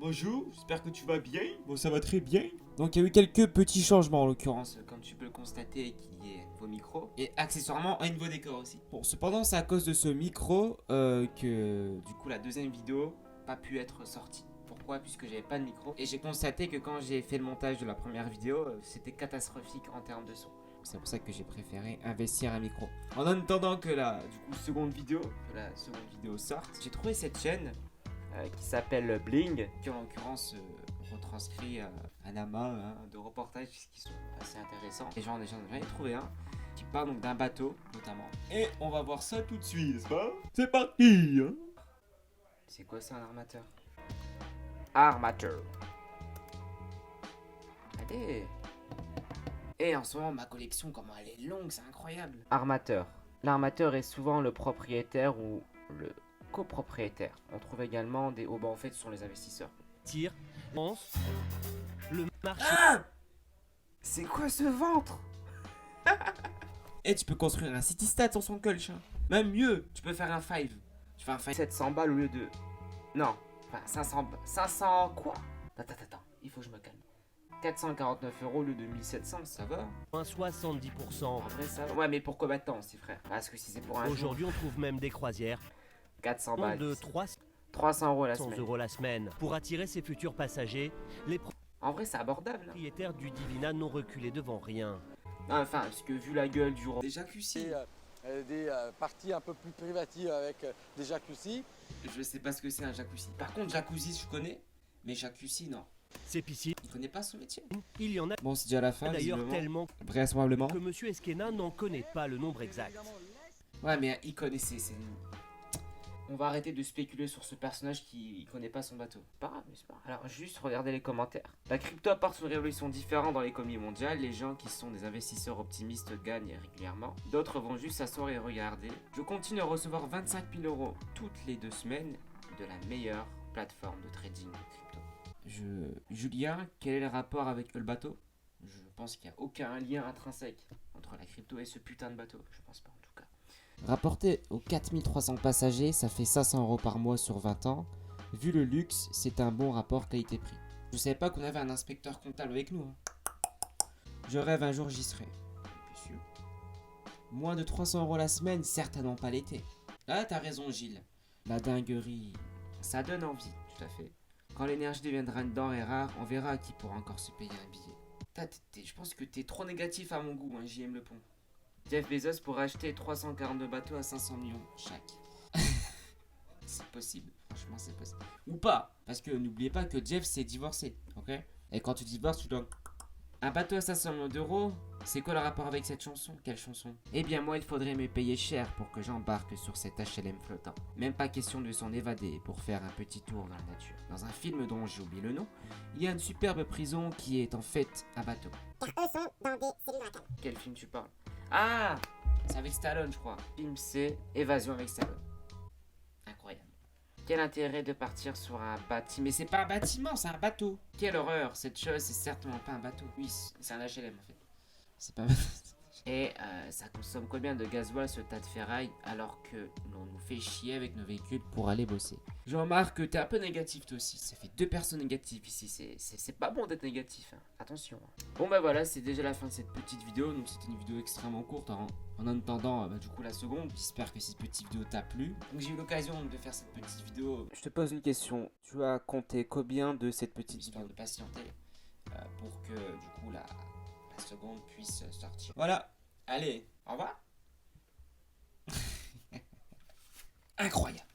Bonjour, j'espère que tu vas bien. Bon, ça va très bien. Donc, il y a eu quelques petits changements en l'occurrence, comme tu peux le constater, qu'il y ait vos micros et accessoirement un nouveau décor aussi. Bon, cependant, c'est à cause de ce micro que du coup la deuxième vidéo n'a pas pu être sortie. Pourquoi? Puisque j'avais pas de micro et j'ai constaté que quand j'ai fait le montage de la première vidéo, c'était catastrophique en termes de son. C'est pour ça que j'ai préféré investir un micro. En attendant que la seconde vidéo sorte, j'ai trouvé cette chaîne qui s'appelle Bling, qui en l'occurrence retranscrit un amas de reportages qui sont assez intéressants. Et j'en ai trouvé un qui parle donc d'un bateau notamment. Et on va voir ça tout de suite, n'est-ce pas? C'est parti hein. C'est quoi ça un armateur? Armateur. Allez. Et en ce moment ma collection comment elle est longue, c'est incroyable. Armateur. L'armateur est souvent le propriétaire ou le copropriétaire. On trouve également des... Oh bah en fait ce sont les investisseurs. Tire, lance, le marché. Ah, c'est quoi ce ventre? Et tu peux construire un city stat sur son colch. Même mieux, tu peux faire un 5. Tu fais un 5 700 balles au lieu de... Non, enfin 500 quoi? Attends, il faut que je me calme. 449 € au lieu de 1700, ça va? Moins 70%. En vrai ça va. Ouais mais pour combien de temps c'est frère? Parce que si c'est pour un jour... Aujourd'hui, on trouve même des croisières 400 balles. de 300 € la 300 semaine. € la semaine. Pour attirer ses futurs passagers, les En vrai c'est abordable. propriétaires du Divina n'ont reculé devant rien. Enfin, parce que vu la gueule du roi... Des jacuzzi. Des parties un peu plus privatives avec des jacuzzi. Je sais pas ce que c'est un jacuzzi. Par contre jacuzzi je connais, mais jacuzzi non. Ces piscines, Il connaît pas son métier. il y en a Bon c'est déjà la fin d'ailleurs visiblement. tellement Vraisemblablement. que Monsieur Esquena n'en connaît pas le nombre exact. Ouais mais il connaissait, c'est... On va arrêter de spéculer sur ce personnage qui connaît pas son bateau. Pas grave, mais c'est pas grave. Alors juste regardez les commentaires. La crypto apporte une révolution différente dans l'économie mondiale. Les gens qui sont des investisseurs optimistes gagnent régulièrement. D'autres vont juste s'asseoir et regarder. Je continue à recevoir 25 000 € toutes les 2 semaines de la meilleure plateforme de trading de crypto. Julien, quel est le rapport avec le bateau? Je pense qu'il n'y a aucun lien intrinsèque entre la crypto et ce putain de bateau. Je pense pas en tout cas. Rapporté aux 4300 passagers, ça fait 500 € par mois sur 20 ans. Vu le luxe, c'est un bon rapport qualité-prix. Je savais pas qu'on avait un inspecteur comptable avec nous. Je rêve un jour j'y serai. Bien sûr. Moins de 300 € la semaine, certainement pas l'été. Ah, t'as raison Gilles. La dinguerie, ça donne envie, tout à fait. Quand l'énergie deviendra une denrée rare, on verra qui pourra encore se payer un billet. Je pense que t'es trop négatif à mon goût, JM Le Pont. Jeff Bezos pourrait acheter 342 bateaux à 500 millions chaque. C'est possible, franchement c'est possible. Ou pas, parce que n'oubliez pas que Jeff s'est divorcé, ok? Et quand tu divorces, tu dois... Un bateau à 500 millions d'euros, c'est quoi le rapport avec cette chanson? Quelle chanson? Eh bien moi il faudrait me payer cher pour que j'embarque sur cet HLM flottant. Même pas question de s'en évader pour faire un petit tour dans la nature. Dans un film dont j'ai oublié le nom, il y a une superbe prison qui est en fait un bateau. Car eux sont dans des cellules locales. Quel film tu parles? Ah, c'est avec Stallone, je crois. Le film, c'est Évasion avec Stallone. Incroyable. Quel intérêt de partir sur un bâtiment? Mais c'est pas un bâtiment, c'est un bateau. Quelle horreur, cette chose, c'est certainement pas un bateau. Oui, c'est un HLM en fait. C'est pas... Et ça consomme combien de gasoil ce tas de ferraille alors que l'on nous fait chier avec nos véhicules pour aller bosser? Jean-Marc, t'es un peu négatif toi aussi. Ça fait 2 personnes négatives ici. C'est pas bon d'être négatif. Hein. Attention. Bon bah voilà, c'est déjà la fin de cette petite vidéo. Donc c'était une vidéo extrêmement courte. En attendant du coup la seconde. J'espère que cette petite vidéo t'a plu. Donc j'ai eu l'occasion de faire cette petite vidéo. Je te pose une question. Tu as compté combien de cette petite histoire de patienter pour que du coup la seconde puisse sortir. Voilà. Allez, au revoir. Incroyable.